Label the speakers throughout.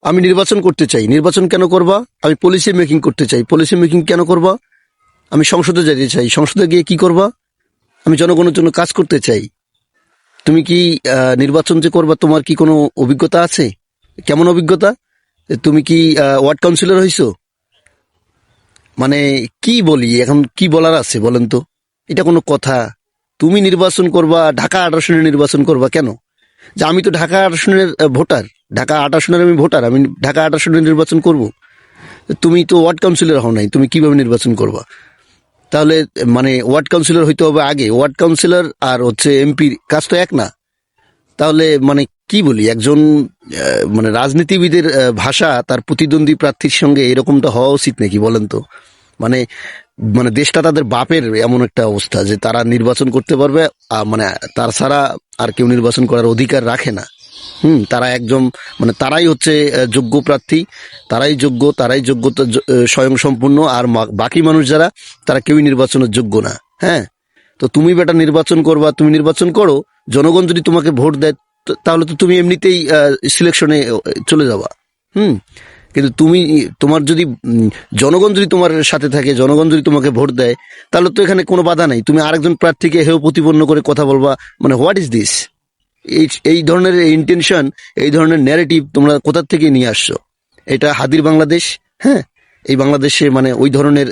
Speaker 1: আমি নির্বাচন করতে চাই। নির্বাচন কেন করবা? আমি পলিসি মেকিং করতে চাই। পলিসি মেকিং কেন করবা? আমি সংসদে যেতে চাই। সংসদে গিয়ে কি করবা? আমি জনগণের জন্য কাজ করতে চাই। তুমি কি নির্বাচন যে করবা, তোমার কি কোনো অভিজ্ঞতা আছে? কেমন অভিজ্ঞতা? তুমি কি ওয়ার্ড কাউন্সিলর হইছো? মানে কি বলি, এখন কি বলার আছে বলেন তো? এটা কোনো কথা? তুমি নির্বাচন করবা, ঢাকা 18 আসনে নির্বাচন করবা কেন? যে আমি তো ঢাকা 18 আসনের ভোটার, ঢাকা 8 আসনের আমি ভোটার, আমি ঢাকা 8 আসনে নির্বাচন করব। তুমি তো ওয়ার্ড কাউন্সিলর হও নাই, তুমি কিভাবে নির্বাচন করবা? তাহলে মানে ওয়ার্ড কাউন্সিলর হইতে হবে আগে। ওয়ার্ড কাউন্সিলর আর হচ্ছে এমপির কাজ তো এক না। তাহলে মানে কি বলি, একজন মানে রাজনীতিবিদের ভাষা তার প্রতিদ্বন্দ্বী প্রার্থীর সঙ্গে এরকমটা হওয়া উচিত নাকি বলেন তো? মানে মানে দেশটা তাদের বাপের এমন একটা অবস্থা যে তারা নির্বাচন করতে পারবে, মানে তার ছাড়া আর কেউ নির্বাচন করার অধিকার রাখে না। তারা একজন মানে তারাই হচ্ছে যোগ্য প্রার্থী, তারাই যোগ্য, তারাই যোগ্যতা স্বয়ং সম্পূর্ণ, আর বাকি মানুষ যারা, তারা কেউই নির্বাচনের যোগ্য না। হ্যাঁ, তো তুমি বেটা নির্বাচন করবা, তুমি নির্বাচন করো। জনগণ যদি তোমাকে ভোট দেয়, তাহলে তো তুমি এমনিতেই সিলেকশনে চলে যাবা। হুম কিন্তু তুমি, তোমার যদি জনগণ যদি তোমার সাথে থাকে, জনগণ যদি তোমাকে ভোট দেয়, তাহলে তো এখানে কোনো বাধা নাই। তুমি আরেকজন প্রার্থীকে হেয় প্রতিপন্ন করে কথা বলবা, মানে হোয়াট ইজ দিস? এই এই ধরনের ইন্টেনশন, এই ধরনের ন্যারেটিভ তোমরা কোথা থেকে নিয়ে আসছো? এটা হাদির বাংলাদেশ। হ্যাঁ, এই বাংলাদেশে মানে ওই ধরনের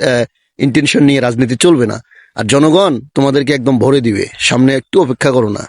Speaker 1: ইন্টেনশন নিয়ে রাজনীতি চলবে না। আর জনগণ তোমাদেরকে একদম ভরে দিবে, সামনে একটু অপেক্ষা করো না।